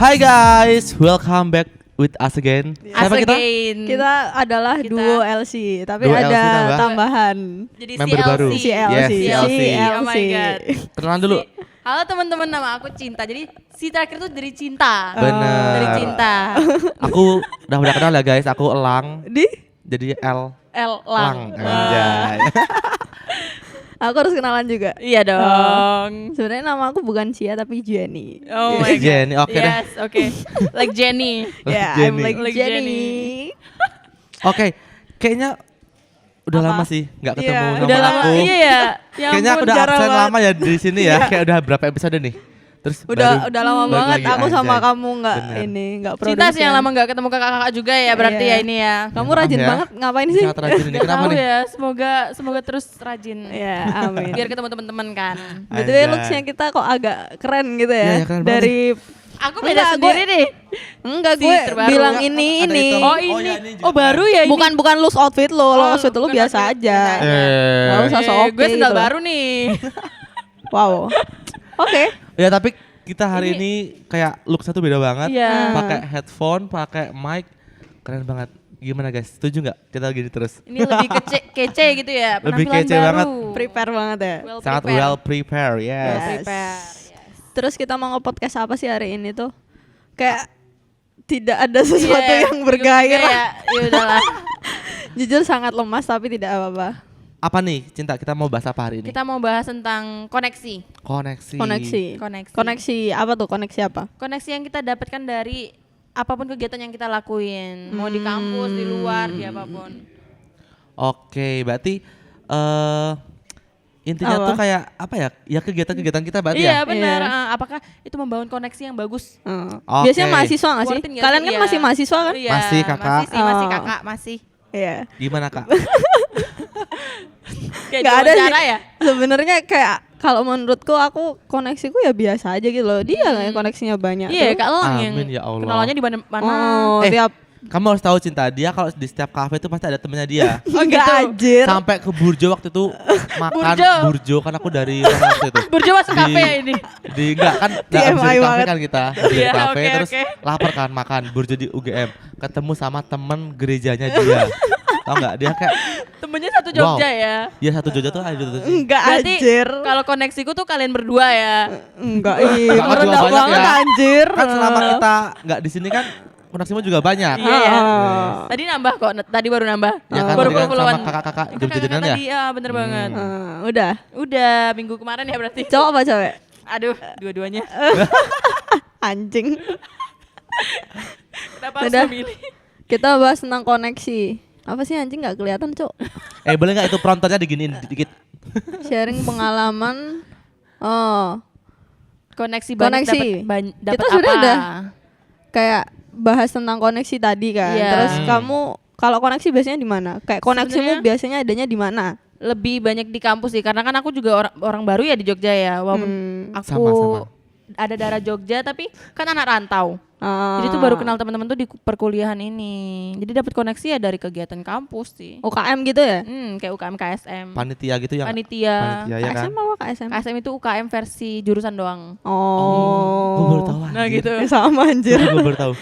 Hai guys, welcome back with us again. Siapa kita? Kita adalah duo LC, tapi Duo ada LC tambah. tambahan. Jadi Member baru. Si Yes, LC. CLC. Oh my god. Kenalan dulu. Halo teman-teman, nama aku Cinta. Jadi si terakhir tuh dari Cinta. Bener. Dari Cinta. Aku udah kenal ya guys, aku Elang. Jadi L. Lang. Anjay. Aku harus kenalan juga. Iya dong. Sebenarnya nama aku bukan Cia tapi Jenny. Oh my god. Jenny, oke deh. Yes, oke. Like Jenny. Yeah, Jenny. I'm like Like Jenny. Oke, kayaknya udah lama sih nggak ketemu Iya, sama Udah lama. aku. Iya ya. Ya Kayaknya aku ampun, udah jarang absen banget. lama ya di sini ya. Kayak udah berapa episode nih. Terus Udah lama balik banget lagi, aku sama anjay. kamu nggak Bener. nggak Cinta sih yang production. lama gak ketemu kakak-kakak juga ya berarti Iya. ya ini ya. Kamu rajin Ya. banget ngapain sih? Sangat rajin ini. Gak Kenapa tahu nih? ya, semoga terus rajin. Ya, amin. Biar ketemu teman-teman kan. BTW Anjay. looks-nya kita kok agak keren gitu Iya, ya. ya, keren banget Dari Aku beda Enggak, sendiri nih. enggak Si gue terbaru. bilang Ada ini. hitam. Oh Oh, ini. ya, ini juga Oh baru ya ini. Bukan looks outfit lo, Oh, outfit lo bukan biasa outfit, aja. biasa aja. Nggak usah so oke Gue sendal gitu loh. baru nih. Wow. Oke. Ya tapi kita hari ini kayak look satu beda banget. Iya. Pakai headphone, pakai mic, keren banget. Gimana guys? Setuju nggak kita gini terus? Ini lebih kece gitu ya. Lebih Penampilan kece baru. banget. Prepare banget ya. Sangat well prepared, yes. Yes. Prepare. Terus kita mau nge-podcast apa sih hari ini tuh? Kayak tidak ada sesuatu Iya, yang bergairah. Ya udahlah. Jujur sangat lemas tapi tidak apa-apa. Apa nih Cinta, kita mau bahas apa hari ini? Kita mau bahas tentang koneksi. Koneksi. Koneksi apa tuh? Koneksi apa? Koneksi yang kita dapatkan dari apapun kegiatan yang kita lakuin. Mau di kampus, di luar, di apapun. Oke, berarti intinya Apa? tuh kayak apa ya? Ya kegiatan-kegiatan kita berarti Iya ya? benar. Iya. Apakah itu membangun koneksi yang bagus? Oke. Biasanya mahasiswa nggak sih? Worth it nggak Kalian sih? kan Iya. masih mahasiswa kan? Iya, Masih, Kakak. Masih Oh. kakak, masih. Iya. Gimana Kak? Kayak Nggak ada diwawancara sih. ya. Sebenarnya kayak kalau menurutku aku koneksiku ya biasa aja gitu loh. Dia yang koneksinya banyak. Iya, tuh. Kak Lang yang Amin, ya Allah. kenalannya di mana-mana. Oh, Eh, tiap Kamu harus tahu Cinta, dia kalau di setiap kafe itu pasti ada temennya dia. enggak gitu. anjir. Sampai ke Burjo waktu itu makan Burjo. Burjo kan aku dari mana waktu itu. Burjo masuk Di- kafe ya ini. Di enggak kan enggak bisa TMI di kafe banget. kan kita. Di Iya, kafe oke, terus oke. lapar kan makan Burjo di UGM. Ketemu sama temen gerejanya dia. Tahu enggak? Dia kayak Temennya satu Jogja Wow. ya. ya satu Jogja tuh ada gitu sih. Enggak Berarti anjir. kalau koneksiku tuh kalian berdua ya. Enggak, iya, Enggak, rendah juga banyak banget ya. anjir. Kan selama kita enggak di sini kan koneksimu juga banyak. Iya ya. Ah. Tadi nambah kok, tadi baru nambah. Ya kan baru tadi kan puluhan. sama kakak-kakak Kakak-kakak Jogja-Jajanan ya. tadi, ya bener banget. Udah. Udah minggu kemarin ya berarti. Cowok apa cewek? Aduh, dua-duanya. Anjing. Kenapa harus Udah. memilih? Kita bahas tentang koneksi. Apa sih anjing nggak kelihatan, Cok? Boleh enggak itu prompternya diginiin dikit? Sharing pengalaman. Oh, Koneksi banyak Koneksi. dapat Kita apa? sudah ada. Kayak bahas tentang koneksi tadi kan. Iya. Terus kamu kalau koneksi biasanya di mana? Kayak koneksimu Sebenarnya- biasanya adanya di mana? Lebih banyak di kampus sih, karena kan aku juga orang baru ya di Jogja ya. Walaupun aku Sama-sama. ada darah Jogja, tapi kan anak rantau. Ah. Jadi tuh baru kenal teman-teman tuh di perkuliahan ini. Jadi dapat koneksi ya dari kegiatan kampus sih. UKM gitu ya? Kayak UKM KSM. Panitia gitu yang Panitia. panitia ya kan? KSM apa KSM? KSM itu UKM versi jurusan doang. Gue baru tahu. Nah gitu. Sama anjir. Gue baru tahu.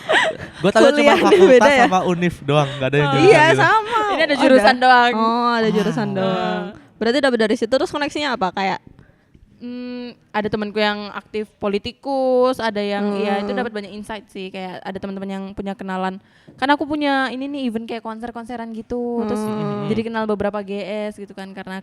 Gue tahu cuma Kuliahnya fakultas beda ya? sama univ doang, nggak ada yang jurusan Iya gitu. sama. Ini ada jurusan doang. Oh ada jurusan doang. Berarti dapat dari situ terus koneksinya apa? Kayak Ada temanku yang aktif politikus, ada yang ya itu dapat banyak insight sih, kayak ada teman-teman yang punya kenalan. Kan aku punya ini nih event kayak konser-konseran gitu. Terus jadi kenal beberapa GS gitu kan karena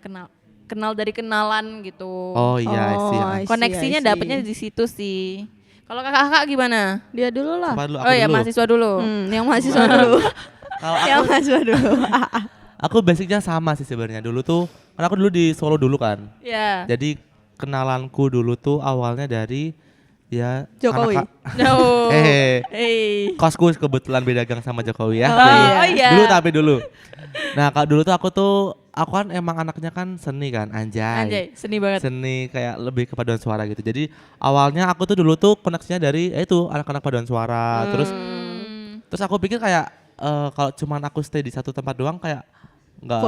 kenal dari kenalan gitu. Oh iya, Oh, sih. I see, Koneksinya I see. dapatnya di situ sih. Kalau kakak-kakak gimana? dia dulu lah. Apa dulu? Oh ya mahasiswa dulu. Yang mahasiswa dulu. Kalau Yang aku, mahasiswa dulu. aku basicnya sama sih sebenarnya. Dulu tuh, karena aku dulu di Solo dulu kan. Ya. Jadi kenalanku dulu tuh awalnya dari ya Jokowi. No. Eh, Hey. kosku kebetulan beda gang sama Jokowi ya. Oh iya. Dulu. Nah, kalau dulu tuh aku kan emang anaknya kan seni kan, Anjay, seni banget. Seni kayak lebih ke paduan suara gitu. Jadi awalnya aku tuh dulu tuh koneksinya dari itu anak-anak paduan suara. Terus aku pikir kayak kalau cuman aku stay di satu tempat doang kayak nggak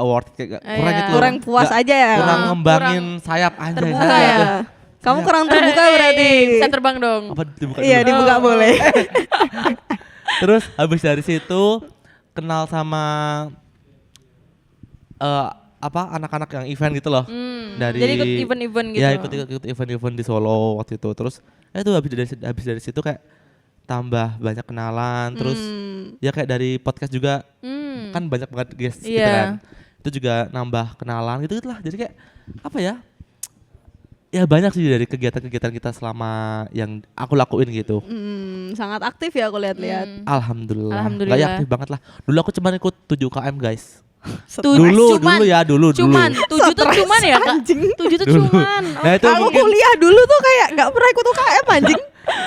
worth it, kayak kurang gitu loh. Kurang puas Nggak- aja ya. kurang ngembangin sayap anjay terbuka sayap ya. tuh. Kamu kurang terbuka berarti. Bisa terbang dong. Apa dibuka Iya, dulu? dibuka boleh. Terus habis dari situ kenal sama anak-anak yang event gitu loh. Jadi ikut event-event gitu. Ya ikut event-event di Solo waktu itu. Terus itu habis dari situ kayak tambah banyak kenalan. Terus ya kayak dari podcast juga kan banyak banget guys gitu kan. Itu juga nambah kenalan gitu lah. Jadi kayak apa ya? Ya banyak sih dari kegiatan-kegiatan kita selama yang aku lakuin gitu. Sangat aktif ya aku lihat-lihat. Alhamdulillah. Alhamdulillah. Gak aktif banget lah. Dulu aku cuma ikut 7 UKM guys. Cuman- Dulu. Cuman 7 tuh cuman ya Kak? Anjing. 7 tuh Dulu. cuman. Nah itu Aku mungkin, kuliah dulu tuh kayak nggak pernah ikut UKM anjing.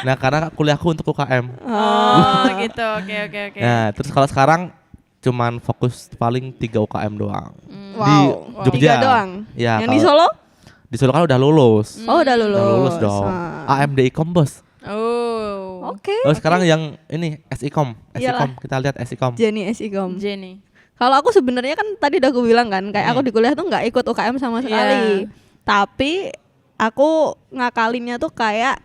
nah karena kuliahku untuk UKM. Oh gitu. Oke. Nah terus kalau sekarang cuman fokus paling 3 UKM doang. Wow. Di Jogja. 3 doang. Ya, Yang di kalau- Solo? Di Solo kan udah lulus. Oh, udah lulus. Udah lulus dong. AMD Ikom bos. Oh. Oke. Oh sekarang yang ini SIKOM. Iyalah. SIKOM kita lihat SIKOM. Jenny SIKOM. Jenny. Kalau aku sebenarnya kan tadi udah aku bilang kan, kayak aku di kuliah tuh nggak ikut UKM sama sekali. Tapi aku ngakalinnya tuh kayak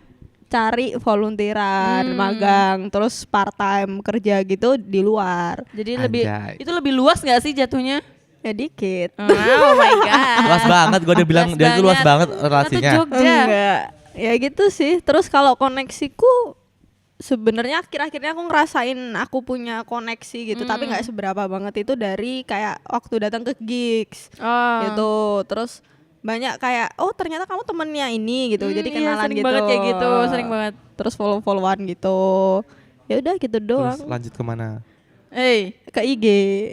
cari volunteeran, magang, terus part time kerja gitu di luar. Jadi Anjay. itu lebih luas nggak sih jatuhnya? Ya dikit. Oh my god. Luas banget gue udah bilang dia tuh luas banget relasinya. Itu Jogja. Enggak. Ya gitu sih. Terus kalau koneksiku sebenarnya akhir-akhirnya aku ngerasain aku punya koneksi gitu, tapi nggak seberapa banget itu dari kayak waktu datang ke gigs Oh. gitu. Terus banyak kayak oh ternyata kamu temennya ini gitu, jadi Iya, kenalan sering gitu. banget kayak gitu, sering banget. Terus follow-followan gitu. Ya udah gitu Terus doang. lanjut kemana? Ke IG.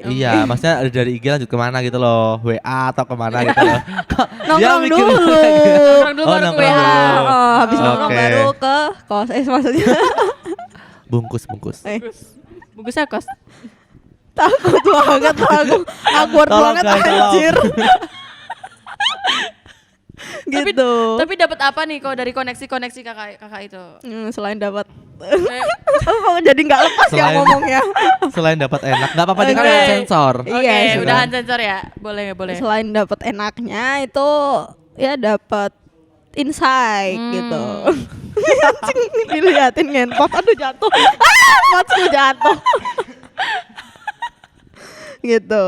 Iya, maksudnya dari IG lanjut kemana gitu loh, WA atau kemana gitu loh. Kok dia Nongkrong mikir dulu. Nongkrong dulu Oh, baru ke nongkrong WA. dulu. Oh, habis nongkrong Oke. baru ke kos maksudnya. Bungkus. Bagusnya kos. Takut banget aku. Awkward Tolong, banget guys, tolong. anjir. Gitu. Tapi dapat apa nih kok dari koneksi kakak itu? Selain dapat Eh, oh, jadi nggak lepas ya Selain- ngomongnya. Selain dapat enak, nggak apa-apa dia kan Oke. sensor. Oke, Iya, sih, udahan sensor ya. Boleh. Selain dapat enaknya itu ya dapat insight gitu. Anjing diliatin ngenpot, aduh jatuh. Potku jatuh. Gitu.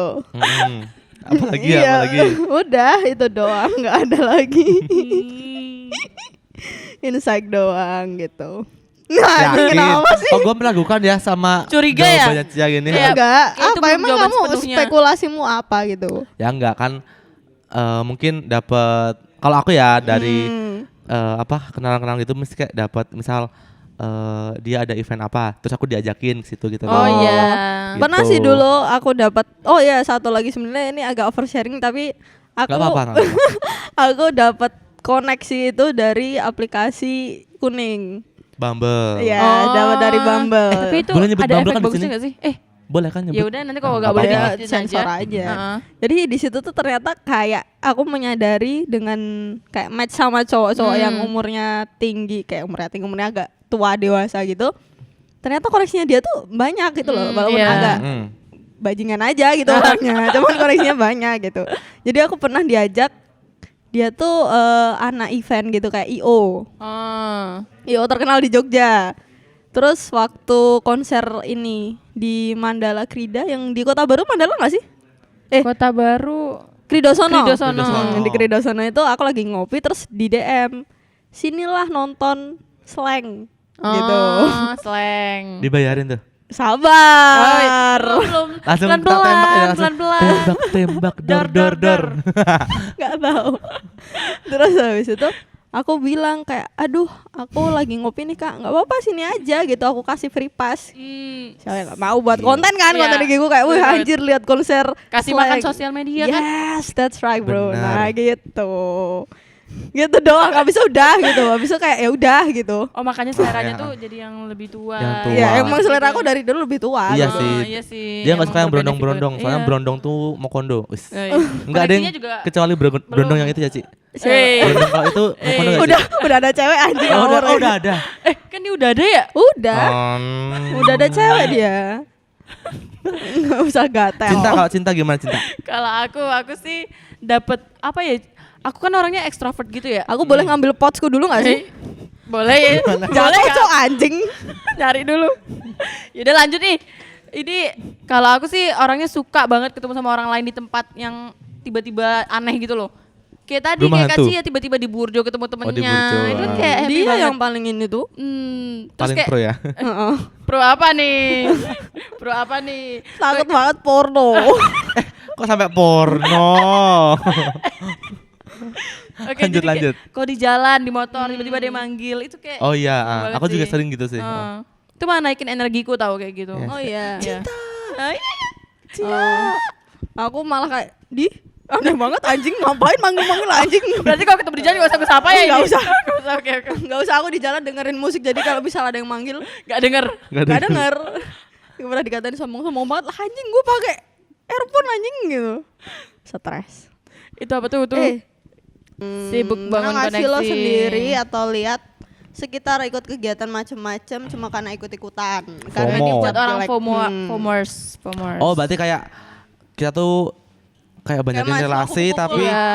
Apalagi Iya, apalagi. udah itu doang, nggak ada lagi. Insight doang gitu. Nah, Yakin? kenapa sih? Oh gue meragukan ya sama Curiga ya? jawabannya Cia gini. Kayak- Enggak, kayak itu apa belum emang jawaban kamu sepenuhnya. spekulasimu apa gitu? Ya enggak kan mungkin dapat kalau aku ya dari kenalan-kenalan gitu mesti kayak dapat misal dia ada event apa terus aku diajakin ke situ gitu Oh loh. iya. Gitu. Pernah sih dulu aku dapat. Oh ya, satu lagi sebenarnya ini agak oversharing tapi aku Nggak apa-apa, nggak apa-apa. aku dapat koneksi itu dari aplikasi kuning. Bumble. Iya, Oh. dapat dari Bumble. Tapi itu Boleh nyebut ada Bumble efek kan di bagusnya sini? nggak sih? Boleh kan nyebut? Ya udah nanti kalau Nah, nggak nggak boleh apa-apa. Ya, diedit sensor aja. Jadi di situ tuh ternyata kayak aku menyadari dengan kayak match sama cowok-cowok yang umurnya tinggi, kayak umurnya agak tua dewasa gitu. Ternyata koneksinya dia tuh banyak gitu loh, walaupun iya. agak bajingan aja gitu orangnya, cuman koneksinya banyak gitu. Jadi aku pernah diajak, dia tuh anak event gitu kayak IO terkenal di Jogja. Terus waktu konser ini di Mandala Krida yang di Kota Baru, Mandala nggak sih? Kota Baru. Kridosono. Kridosono. Di Kridosono itu aku lagi ngopi terus di DM, sinilah nonton slang gitu. Slang. Dibayarin tuh. Sabar. Belum. Langsung Pelan-pelan, tembak ya, langsung pelan-pelan. tembak dor. Nggak tahu. Terus habis itu aku bilang kayak, aduh aku lagi ngopi nih kak, nggak apa-apa sini aja gitu, aku kasih free pass. Saya nggak mau buat konten kan, Iya, konten IG gue kayak, wih bener. anjir lihat konser Kasih slang. makan sosial media kan. Yes, that's right bro. Benar. Nah gitu. Gitu doang, habis itu udah gitu. Habis itu kayak ya udah gitu. Oh makanya seleranya Ya. tuh jadi yang lebih tua. Yang tua. Ya Wah. emang selera aku dari dulu lebih tua. Iya gitu. sih. Iya sih. Dia nggak Emang suka yang berbeda berondong-berondong, figur. soalnya Iya. berondong tuh mokondo. Wis. Iya. Enggak ada yang Koneksinya juga kecuali berondong yang itu ya Ci. Hey. Berondong kalau itu mokondo nggak, Ci? Udah ada cewek anjing. Oh, ngawur. udah ada. Kan dia udah ada ya? Udah. Udah ada Hmm. cewek dia. Nggak usah gatel. Cinta, kalau cinta gimana cinta? Kalau aku sih dapat apa ya? Aku kan orangnya ekstrovert gitu ya. Aku boleh ngambil potsku dulu gak sih? Boleh ya. Jatuh cok anjing. Nyari dulu. Yaudah lanjut nih. Ini kalau aku sih orangnya suka banget ketemu sama orang lain di tempat yang tiba-tiba aneh gitu loh. Kayak tadi Rumah kayak hantu. Kaci ya tiba-tiba di Burjo ketemu temennya. di Burjo. Itu kan kayak happy Dia banget. yang paling ini tuh. Terus Paling kayak pro ya. pro apa nih? Pro apa nih? Takut banget porno. Kok sampai porno? Oke, Lanjut, jadi kayak lanjut. kalau di jalan di motor tiba-tiba dia manggil itu kayak Oh iya, seneng banget aku juga sih. sering gitu sih. Itu malah naikin energiku tahu kayak gitu. Iya. Oh iya. Iya. Aku malah kayak aneh banget anjing, ngapain manggil-manggil anjing. Berarti kalau ketemu di jalan gak usah gue sapa ya ini? Nggak usah. Nggak usah, oke. Nggak usah, aku di jalan dengerin musik, jadi kalau misalnya ada yang manggil Gak denger. nggak denger. Gue pernah dikatain sombong-sombong banget lah anjing, gue pakai earphone anjing gitu. Stres. Itu apa tuh? Sibuk bangun ngasih koneksi. lo sendiri atau lihat sekitar ikut kegiatan macem-macem cuma karena ikut-ikutan. Karena FOMO. dibuat Buat orang jelek. FOMOers. Oh, berarti kayak kita tuh kayak banyakin Kayak relasi kupu-kupu tapi Iya.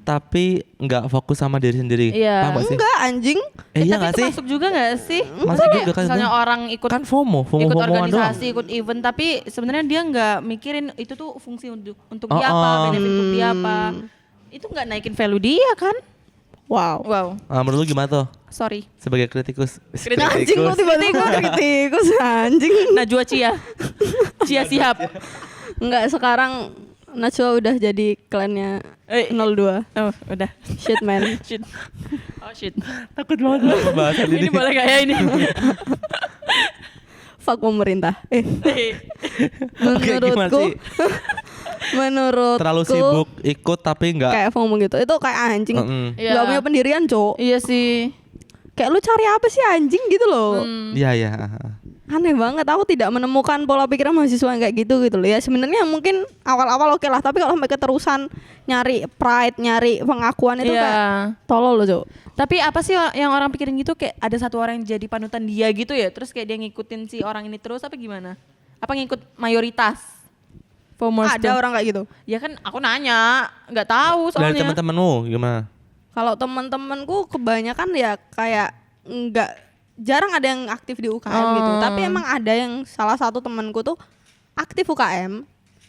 tapi nggak fokus sama diri sendiri. Iya. Paham gak sih? Enggak anjing. Iya Tapi nggak itu sih? masuk juga gak sih? Masuk Maksudnya juga kan misalnya itu. orang ikut Kan FOMO ikut doang. organisasi, ikut event, tapi sebenarnya dia nggak mikirin itu tuh fungsi untuk dia apa, benefit untuk dia apa. Itu nggak naikin value dia kan? Wow. Wow, Menurut lu gimana tuh? sorry. Sebagai kritikus. Anjing lu tiba-tiba kritikus anjing. Najwa Cia. Cia Sihab. Enggak, sekarang Najwa udah jadi klannya 02. Oh, udah. Shit man. Shit. Oh shit. Takut banget sama pembahasan Ini boleh gak ya ini? Fuck pemerintah. Oke, gimana Menurutku sih? menurutku Terlalu sibuk ikut tapi nggak. kayak FOMO gitu. Itu kayak anjing. Iya. Gak punya pendirian, Cok. Iya sih. Kayak lu cari apa sih anjing gitu loh. Iya ya. Aneh banget, aku tidak menemukan pola pikiran mahasiswa yang kayak gitu loh ya. Sebenarnya mungkin awal-awal oke lah, tapi kalau sampai keterusan nyari pride, nyari pengakuan itu Iya. kayak tolol loh, Cok. Tapi apa sih yang orang pikirin gitu, kayak ada satu orang yang jadi panutan dia gitu ya, terus kayak dia ngikutin si orang ini terus apa gimana? Apa ngikut mayoritas? FOMOers Ada tuh. orang kayak gitu. Ya kan aku nanya, nggak tahu Dari soalnya. teman-temanmu gimana? Kalau teman-temanku kebanyakan ya kayak enggak, jarang ada yang aktif di UKM gitu. Tapi emang ada yang salah satu temanku tuh aktif UKM.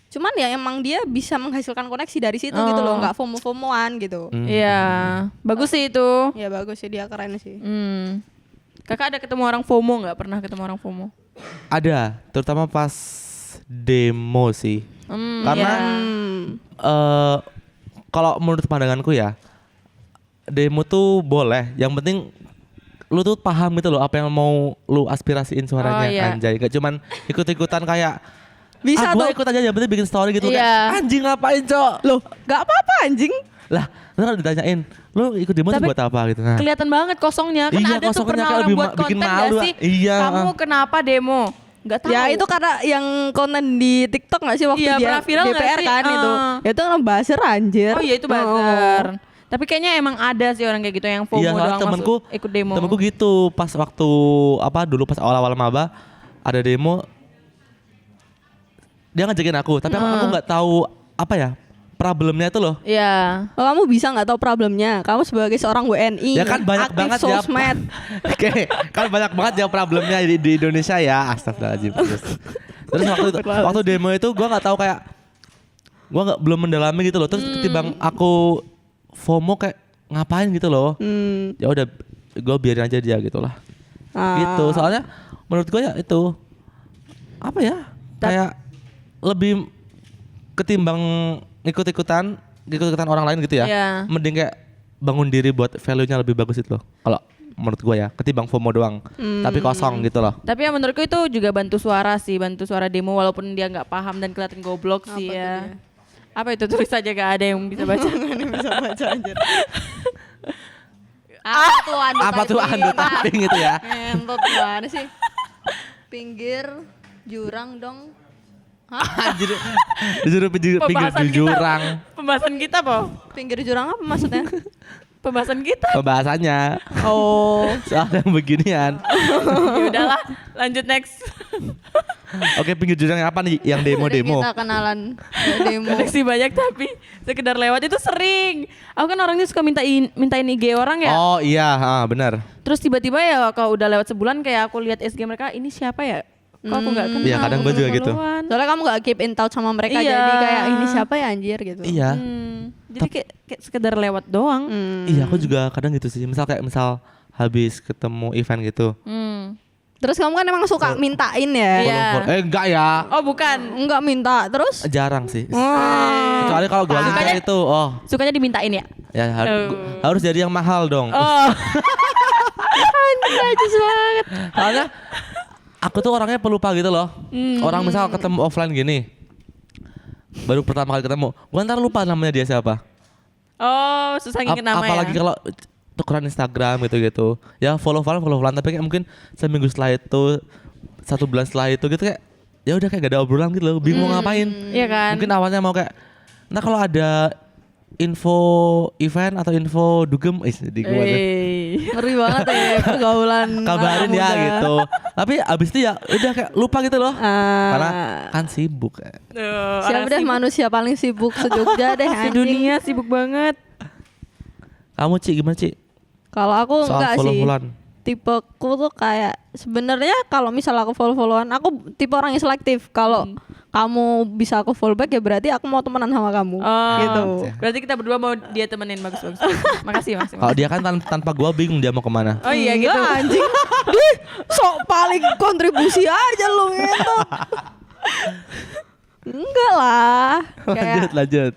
Cuman ya emang dia bisa menghasilkan koneksi dari situ gitu loh, nggak FOMO-FOMOan gitu. Iya, bagus sih itu. Ya bagus sih, dia keren sih. Kakak ada ketemu orang FOMO nggak? Pernah ketemu orang FOMO? Ada, terutama pas demo sih. Karena kalau menurut pandanganku ya, demo tuh boleh. Yang penting lu tuh paham gitu loh apa yang mau lu aspirasiin suaranya, Oh, iya. anjay. Gak cuman ikut-ikutan kayak Bisa gua tuh. ikut aja, yang penting bikin story gitu. Iya. Kayak anjing ngapain, Cok? Loh, nggak apa-apa anjing. Lah, lu kan ditanyain, lu ikut demo tuh Tapi buat apa gitu. Nah, Kelihatan banget kosongnya. Kan Iya, ada tuh kosongnya pernah kayak orang lebih buat bikin konten malu, nggak sih? iya. Kamu kenapa demo? Nggak tahu. Ya itu karena yang konten di TikTok nggak sih waktu Iya, dia pernah viral nggak DPR sih? kan itu. Ya itu kan buzzer anjir. Oh iya itu buzzer. Tapi kayaknya emang ada sih orang kayak gitu yang FOMO iya, soalnya doang temenku masuk ikut demo. Temenku gitu pas waktu dulu pas awal-awal maba ada demo, dia ngajakin aku, tapi aku nggak tahu apa ya problemnya itu loh. Iya. Oh, kamu bisa nggak tahu problemnya? Kamu sebagai seorang WNI, Ya kan banyak aktif banget ya. sosmed. Oke, kan banyak banget ya problemnya di Indonesia ya. Astagfirullahaladzim. Terus waktu demo itu gue nggak tahu kayak belum mendalami gitu loh. Terus ketimbang aku FOMO kayak ngapain gitu loh. Ya udah gue biarin aja dia gitulah. Gitu. Soalnya menurut gue ya itu apa ya? Kayak lebih ketimbang ikut-ikutan orang lain gitu ya. Iya. Mending kayak bangun diri buat value-nya lebih bagus itu loh. Kalau menurut gue ya, ketimbang FOMO doang. Tapi kosong gitu loh. Tapi ya menurutku itu juga bantu suara sih, bantu suara demo walaupun dia nggak paham dan kelihatan goblok sih Apa tuh ya. dia? Apa itu tulis aja gak ada yang bisa baca. bisa baca anjir. Apa tuh andut typing gitu ya? Ngentot gimana sih? Pinggir jurang dong. Anjir. Disuruh pinggir Pembahasan jurang. Pembahasan kita po. Pinggir jurang apa maksudnya? pembahasan kita? Pembahasannya. Oh. Soal yang beginian. Ya udahlah, lanjut next. Oke, pinggir jurang yang apa nih? Yang demo-demo. Kita kenalan demo. Koneksi banyak tapi sekedar lewat itu sering. Aku kan orangnya suka mintain IG orang ya. Oh iya, benar. Terus tiba-tiba ya kalau udah lewat sebulan kayak aku lihat SG mereka, ini siapa ya? Kok aku nggak kenal? Iya, kadang gue juga gitu. follow-followan. Soalnya kamu gak keep in touch sama mereka, Iya. jadi kayak ini siapa ya anjir gitu. Iya. Jadi kayak sekedar lewat doang. Iya, aku juga kadang gitu sih. Misal habis ketemu event gitu. Terus kamu kan emang suka mintain ya? Iya. Enggak ya. Oh bukan. Enggak minta, terus? Jarang sih. Oh. Kecuali kalau gue minta itu, Sukanya dimintain ya? ya harus jadi yang mahal dong. Oh. Najis banget. Soalnya aku tuh orangnya pelupa gitu loh. Orang misal ketemu offline gini, baru pertama kali ketemu, gue ntar lupa namanya dia siapa. Oh, susah nginget nama apalagi ya. kalau tukeran Instagram gitu. Ya follow-followan, tapi kayak mungkin seminggu setelah itu, 1 bulan setelah itu gitu kayak ya udah kayak gak ada obrolan gitu loh, bingung mau ngapain. Iya kan? Mungkin awalnya mau kayak, nah kalau ada info event atau info dugem, di gua tuh. Ngeri banget ya pergaulan. Kabarin anak ya muda. gitu. Tapi abis itu ya udah kayak lupa gitu loh. Karena kan sibuk. Siapa deh manusia paling sibuk se-Jogja deh anjing. Dunia sibuk banget. Kamu Ci gimana Ci? Kalau aku Soal enggak sih. follow-followan. Tipeku tuh kayak sebenarnya kalau misal aku follow-followan, aku tipe orang yang selektif. Kalau kamu bisa aku follow back ya berarti aku mau temenan sama kamu. Oh, Gitu. Berarti kita berdua mau dia temenin bagus. Makasih Mas. Kalau dia kan tanpa gua bingung dia mau kemana. Oh iya gitu. Enggak, anjing. Dih, sok paling kontribusi aja lu gitu. Enggak lah. Kayak Lanjut.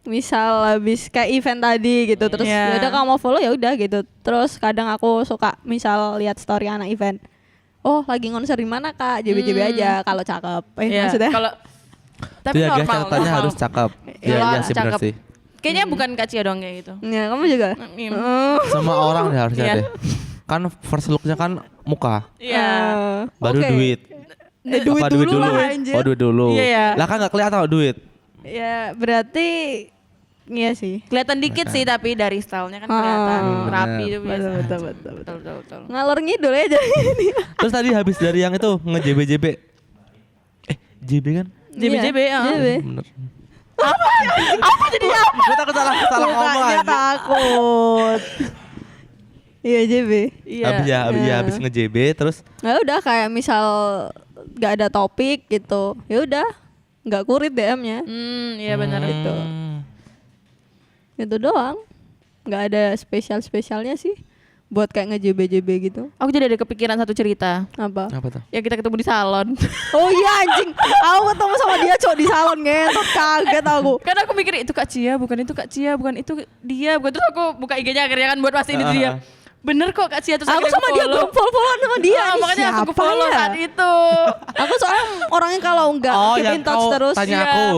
misal habis kayak event tadi gitu, terus Iya. ya udah kamu mau follow ya udah gitu. Terus kadang aku suka misal lihat story anak event. Oh, lagi konser di mana Kak? JB-JB aja kalau cakep. Iya, Maksudnya kalau tapi Itu ya guys, normal. catatannya harus cakep. Iya, Kalau iya sih benar cakep. sih. Kayaknya bukan Kak Cia doang kayak gitu. ya kamu juga. Iya. Semua orang deh harusnya Iya. deh. Kan first look-nya kan muka, Iya. baru Oke. duit. Duit Apa dulu lah anjir. Oh, duit dulu. Iya, iya. Lah kan gak kelihatan duit. Ya berarti iya sih. Kelihatan dikit sih tapi dari stylenya kan kelihatan rapi itu biasa. Betul. Ngalor ngidul ya jadi ini. Terus tadi habis dari yang itu nge-JB-JB. JB kan? JB-JB ya. JB. Bener. Apa jadinya? Gue takut salah ngomong Mukanya aja. takut. Iya JB. Iya. Habis nge-JB terus Nah udah kayak misal gak ada topik gitu, ya udah nggak kurit DM-nya, Iya benar itu. itu doang, nggak ada spesialnya sih, buat kayak nge-JB gitu. Aku jadi ada kepikiran satu cerita. Apa? apa tuh? Ya kita ketemu di salon. Oh iya anjing, aku ketemu sama dia cok di salon ngentot, kaget aku. Kan aku mikir itu Kak Cia, bukan itu Kak Cia, bukan itu dia, bukan. Terus aku buka IG-nya akhirnya kan buat pastiin itu dia. Bener kok Kak Cia, terus Aku akhirnya sama dia follow. belum follow-followan sama dia. Ah, Ini makanya aku siapa follow ya? saat itu. Aku soalnya orangnya kalau nggak keep yang in touch kau terus, tanya Iya. aku.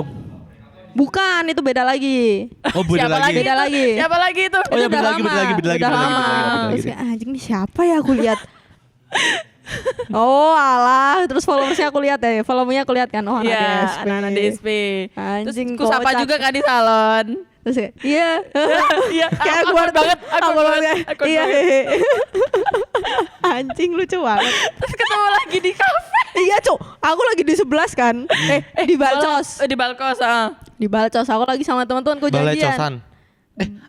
bukan itu beda lagi. Oh, beda Siapa lagi. lagi? Beda itu? lagi. Siapa lagi itu? Oh, ya, Itu beda udah lagi, lama. beda lagi. Udah lama. beda Terus lagi. kayak anjing ini siapa ya aku lihat. Oh alah, terus followersnya aku lihat ya, follow-nya aku lihat kan, oh anak Iya, DSP. anak-anak DSP. Anjing, Terus ku sapa kocak. juga kan di salon. Terus kayak, iya. Iya, Kayak awkward awkward banget, awkward banget, awkward Iya. banget. hehe. Anjing lucu banget. Terus ketemu lagi di kafe. Iya, Cuk. Aku lagi di 11 kan. Di Balcos. Di Balkos, Di Balcos aku lagi sama teman-temanku Balai janjian. cosan.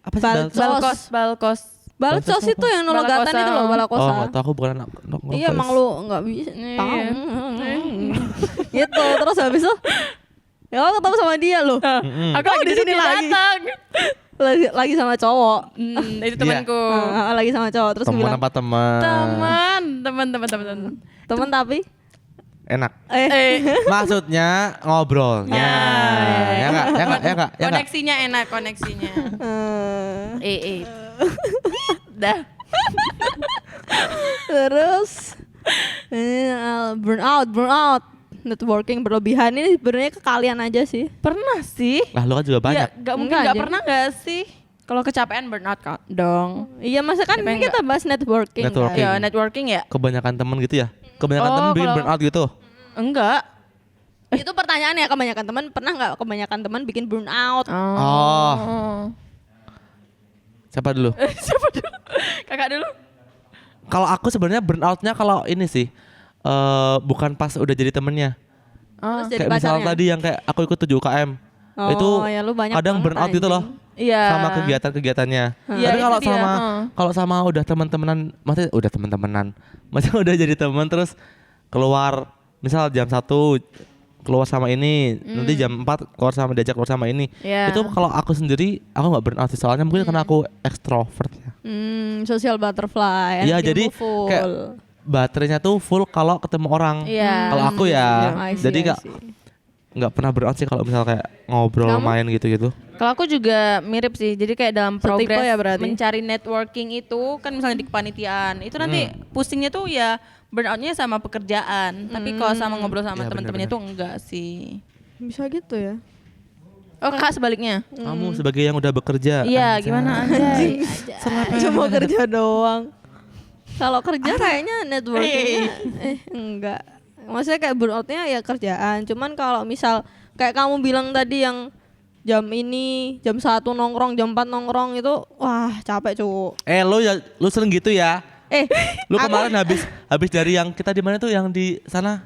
Apa sih Balcos. Balkos. Balcos Balcos itu yang Nologatan Balakosa. itu loh, Oh, Balakosa. enggak tahu, aku bukan anak. Iya, emang lu nggak bisa. Iya. Tahu. Gitu, terus habis itu ya aku ketemu sama dia loh. Aku lagi di di sini sini lagi. datang. Lagi sama cowok. Itu temanku. Lagi sama cowok terus Teman bilang apa teman? Teman. temen tapi Enak. Maksudnya ngobrolnya. Ya enggak? Koneksinya enak, koneksinya. Dah. terus burn out networking berlebihan ini sebenarnya ke kalian aja sih. Pernah sih. Lah lu kan juga banyak. Ya, mungkin Enggak nggak aja. pernah nggak sih? Kalau kecapean burnout kan dong. Iya masa kan Siapa ini yang kita bahas networking. Networking. Kan? Ya networking ya? Kebanyakan temen gitu ya? Kebanyakan Oh, temen bikin kalau- burnout gitu? Enggak. Itu pertanyaannya, kebanyakan teman pernah nggak kebanyakan teman bikin burn out? Oh. Siapa dulu? Siapa dulu? Kakak dulu. Kalau aku sebenarnya burnoutnya kalau ini sih bukan pas udah jadi temennya. Terus jadi Kayak misal pacarnya? tadi yang kayak aku ikut 7 UKM. Itu ya lu banyak kadang banget, burnout gitu loh. Iya. Sama kegiatan-kegiatannya. Iya, Tapi itu kalau dia, kalau sama udah teman-temanan, maksudnya udah teman-temanan. Maksudnya udah jadi teman terus keluar misal jam 1 keluar sama ini, nanti jam 4 diajak keluar sama ini. Iya. Itu kalau aku sendiri aku nggak burnout sih, soalnya mungkin karena aku ekstrovert ya. Social butterfly. Iya, jadi energimu full. kayak baterainya tuh full kalau ketemu orang. Iya. Kalau aku ya, I see, jadi I nggak see. pernah burnout sih kalau misal kayak ngobrol Kamu? main gitu-gitu. Kalau aku juga mirip sih. Jadi kayak dalam Setipe progres ya berarti? mencari networking itu kan misalnya di kepanitiaan, itu nanti pusingnya tuh ya burnoutnya sama pekerjaan. Tapi kalau sama ngobrol sama Ya, teman-temannya bener-bener. tuh enggak sih. Bisa gitu ya. Oh kakak sebaliknya? Kamu sebagai yang udah bekerja. Iya anjay. gimana anjay? Cuma kerja doang. Kalau kerja kayaknya networkingnya enggak. Maksudnya kayak burnoutnya ya kerjaan. Cuman kalau misal kayak kamu bilang tadi yang jam ini, jam 1 nongkrong, jam 4 nongkrong itu wah capek cuk. Lu sering gitu ya? Lu aku- kemarin habis dari yang kita di mana tuh, yang di sana,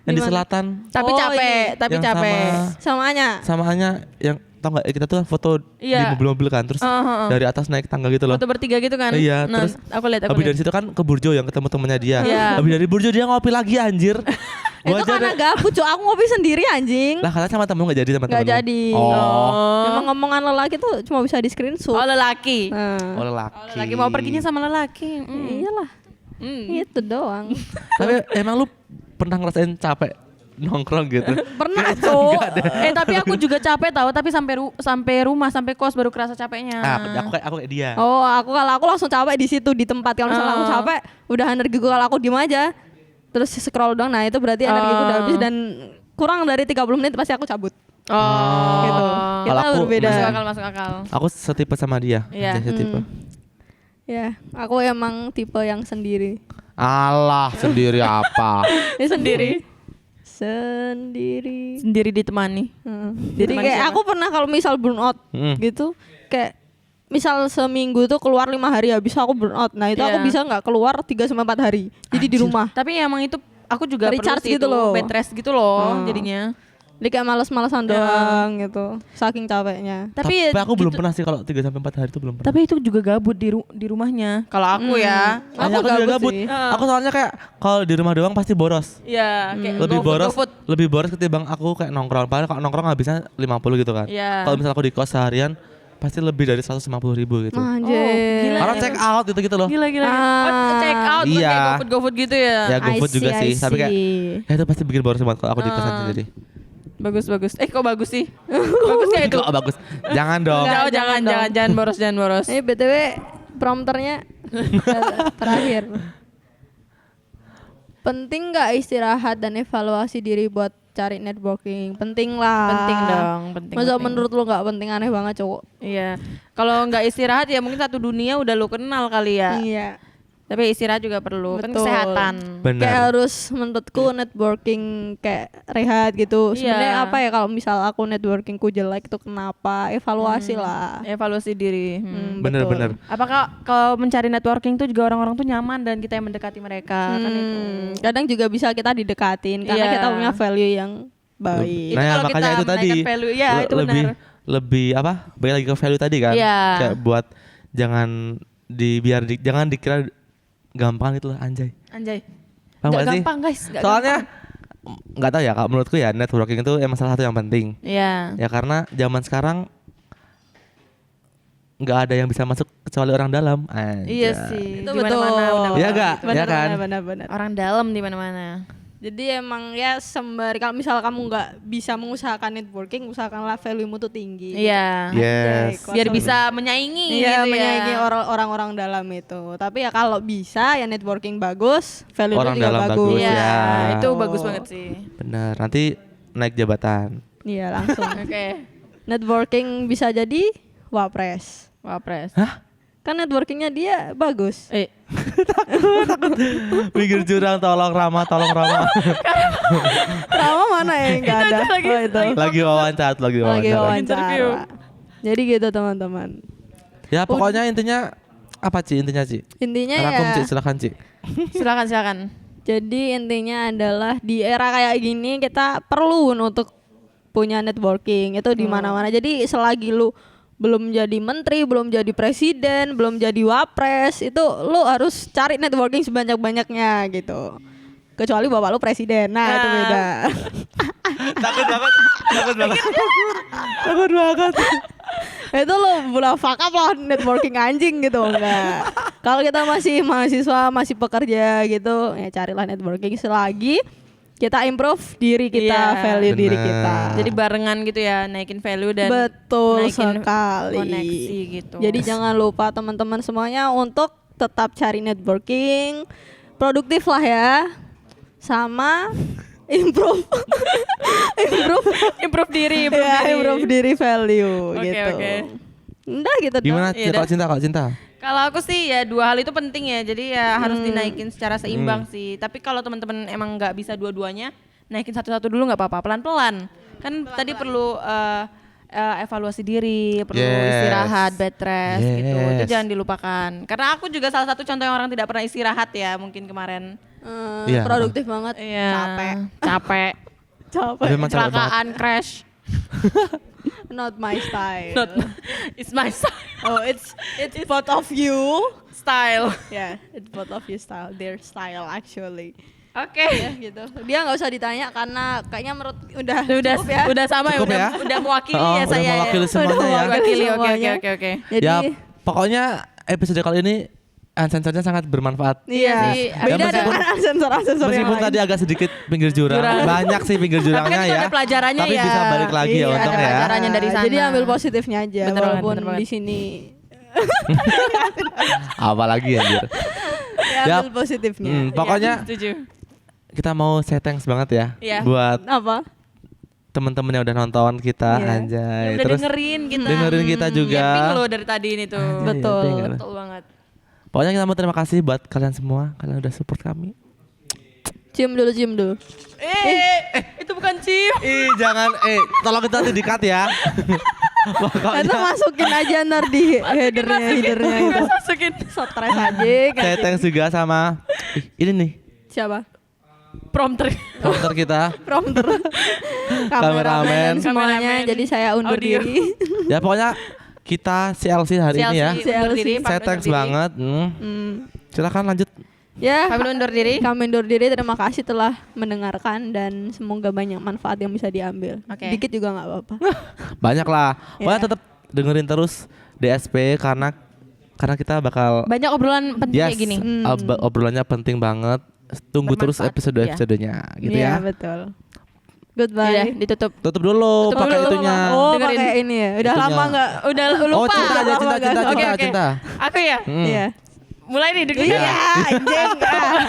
yang di Di mana? selatan, Tapi Oh, capek, ini. tapi Yang capek. Samanya. samanya yang tau nggak, kita tuh foto Iya. di mobil-mobil kan, terus dari atas naik tangga gitu loh. Foto bertiga gitu kan? Iya, Nah, terus aku lihat. Habis dari situ kan ke Burjo yang ketemu temennya dia. Iya. Habis dari Burjo dia ngopi lagi anjir. Gua Itu aja karena deh- gabut cuk, aku ngopi sendiri anjing. Lah katanya sama temen nggak jadi sama temen Gak lu? jadi. Oh. Emang ngomongan lelaki tuh cuma bisa di screenshot. Oh lelaki. Nah, Oh lelaki. Lelaki mau perginya sama lelaki. iyalah. Itu doang. Tapi emang lu pernah ngerasain capek nongkrong gitu? Pernah cuk. Tapi aku juga capek tahu, tapi sampai rumah, sampai kos baru kerasa capeknya. Aku kayak dia. Oh, kalau aku langsung capek di situ di tempat. Kalau misalnya aku capek, udah energiku kalau aku diem aja. Terus scroll doang. Nah, itu berarti energiku udah habis dan kurang dari 30 menit pasti aku cabut. Oh. Gitu. Kita Kalau aku- berbeda. Masuk akal. Aku setipe sama dia. Iya. Dia setipe. Ya, aku emang tipe yang sendiri. Allah, sendiri apa? Ya, sendiri. Sendiri. Sendiri ditemani. Jadi Ditemani kayak siapa? aku pernah kalau misal burnout gitu, kayak misal seminggu tuh keluar 5 hari habis aku burnout. Nah, itu Iya. aku bisa nggak keluar 3 sampai 4 hari. Jadi di rumah. Tapi emang itu aku juga Recharge perlu sih gitu itu, loh. bed rest gitu loh jadinya. Jadi kayak males-malesan doang gitu. Saking capeknya. Tapi aku belum gitu- pernah sih kalau 3 sampai 4 hari itu belum pernah. Tapi itu juga gabut di rumahnya. Kalau aku ya. Aku juga gabut. sih. Aku soalnya kayak kalau di rumah doang pasti boros. Iya, kayak Lebih boros ketimbang aku kayak nongkrong. Padahal kalau nongkrong habisnya 50 gitu kan. Iya. Kalau misal aku di kos seharian pasti lebih dari 150.000 gitu. Anjir. gila. Karena check out gitu loh. Gila. Oh, check out bukan Iya. kayak GoFood gitu ya. Ya GoFood juga I sih, see. tapi kayak ya itu pasti bikin boros banget kalau aku di kosan sendiri. Bagus. Kok bagus sih? Bagus ya itu. Kok bagus. Jangan dong. Jangan, Jangan dong. jangan boros. Ini BTW prompternya terakhir. Penting nggak istirahat dan evaluasi diri buat cari networking? Penting lah. Penting dong, penting. Masa penting. menurut lu nggak penting, aneh banget cowok. Iya. Kalau nggak istirahat ya mungkin satu dunia udah lu kenal kali ya. Iya. Tapi istirahat juga perlu. Kan Betul. kesehatan. Kayak Benar. harus menurutku networking kayak rehat gitu. Iya. Sebenarnya apa ya kalau misal aku networkingku jelek itu kenapa? Evaluasi lah. Evaluasi diri. Bener, betul. bener. Apakah kalau mencari networking tuh juga orang-orang tuh nyaman dan kita yang mendekati mereka kan itu. Kadang juga bisa kita didekatin karena Iya. kita punya value yang baik. Nah, ya, kalau makanya kita itu tadi menaikkan value, ya, itu lebih benar. lebih apa? Balik lagi ke value tadi kan. Iya. Kayak buat jangan dikira gampang itu lah, anjay. Anjay. Paham Nggak gak sih? gampang guys. nggak Soalnya gampang. nggak tahu ya, kalau menurutku ya networking itu emang salah satu yang penting. Iya. Ya karena zaman sekarang nggak ada yang bisa masuk kecuali orang dalam. Anjay. Iya sih. Itu Di mana-mana betul. udah Iya nggak? Benar, Ya kan? benar. orang dalam di mana-mana. Jadi emang ya sembari kalau misal kamu nggak bisa mengusahakan networking, usahakanlah value-mu tuh tinggi. Iya. Yes. Biar bisa menyaingi Iya, gitu menyaingi ya. orang-orang dalam itu. Tapi ya kalau bisa ya networking bagus, value Orang juga dalam bagus. bagus, Iya, ya. itu bagus banget sih. Benar. Nanti naik jabatan. Iya, langsung. Oke. Networking bisa jadi wapres. Wapres. Hah? Kan networkingnya dia bagus. Pinggir jurang, tolong Rama. Rama mana ya? Nggak ada. lagi- Oh, itu. lagi wawancara. Lagi Interview. wawancara. Jadi gitu teman-teman. Ya pokoknya intinya apa Ci intinya Ci? Intinya Rangkum ya. Ci, silakan Ci. Silakan. Jadi intinya adalah di era kayak gini kita perlu untuk punya networking itu di mana-mana. Jadi selagi lu belum jadi menteri, belum jadi presiden, belum jadi wapres, itu lu harus cari networking sebanyak-banyaknya gitu. Kecuali bapak lu presiden. Nah, itu beda. Takut banget. Itu lo bola fuck up lah networking anjing gitu enggak. Kalau kita masih mahasiswa, masih pekerja gitu, ya carilah networking selagi kita improve diri kita, value diri kita. Jadi barengan gitu ya, naikin value dan betul naikin sekali. koneksi gitu. Jadi jangan lupa teman-teman semuanya untuk tetap cari networking, produktif lah ya, sama improve improve diri value Oke, gitu. oke. Udah gitu Gimana dong. Ci, kalau cinta? Kalau aku sih ya 2 hal itu penting ya. Jadi ya harus dinaikin secara seimbang sih. Tapi kalau teman-teman emang nggak bisa dua-duanya, naikin satu-satu dulu nggak apa-apa, pelan-pelan. Kan tadi perlu evaluasi diri, perlu istirahat, bed rest gitu. Itu jangan dilupakan. Karena aku juga salah satu contoh yang orang tidak pernah istirahat ya, mungkin kemarin. Produktif banget. Capek. Kecelakaan, crash. Not my style. It's my style. Oh, it's both of you. Style. Yeah, it's both of you style. Their style actually. Oke. Ya gitu. Dia nggak usah ditanya karena kayaknya menurut udah cukup ya. Udah sama Cukup ya, ya? udah mewakili ya Udah saya. mewakili semuanya Udah ya. Mewakili. semuanya. Oke. Jadi Ya pokoknya episode kali ini uncensorednya sangat bermanfaat. iya sih. beda Ya, dengan sensor yang Meskipun lain. tadi agak sedikit pinggir jurang, banyak sih pinggir Tapi jurangnya kan itu ya. ada pelajarannya Tapi ya. bisa balik lagi ya Iya, untung ada ya. pelajarannya dari sana. Jadi ambil positifnya aja Bener banget, walaupun bener banget. di sini Apalagi anjir. ya ambil positifnya. Pokoknya Setuju. kita mau say thanks banget ya Iya. buat Apa? teman-teman yang udah nonton kita Iya. anjay. Udah Terus dengerin kita. dengerin kita juga. Yapping loh dari tadi ini tuh. Anjay, Betul. yapping. Betul banget. Pokoknya kita mau terima kasih buat kalian semua, kalian udah support kami. Cium dulu. Itu bukan cium. Jangan tolong kita nanti di-cut ya. Itu Pokoknya masukin aja ntar di headernya itu. Masukin. Stres aja. saya thanks juga sama ini nih Siapa? Prompter. dokter kita. Prompter. Kameramen. Dan semuanya. Kameramen. Jadi saya undur Audio. diri. Ya pokoknya kita CLC hari ini ya. undur diri, Saya pamit thanks undur diri. banget. Silakan lanjut. Ya, Kami undur diri. kami undur diri. Terima kasih telah mendengarkan dan semoga banyak manfaat yang bisa diambil. Oke. Dikit juga nggak apa-apa. Banyak lah. Pokoknya Ya. tetap dengerin terus DSP karena kita bakal Banyak obrolan penting kayak gini. obrolannya penting banget. Tunggu terus Bermanfaat, episode-episodenya gitu Iya, ya. betul. Udah, Goodbye. ditutup. Tutup dulu Tutup pakai dulu. itunya. Oh, Dengerin. pakai ini ya. Udah Itunya. lama nggak? Udah lupa. Oh, cinta aja, cinta. Oke. Aku ya. Iya. Mulai nih dengerin. Iya, anjing.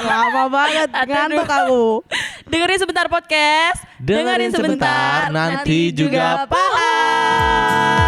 Lama banget. Ngantuk aku. Dengerin sebentar podcast. Dengerin sebentar, nanti juga paham.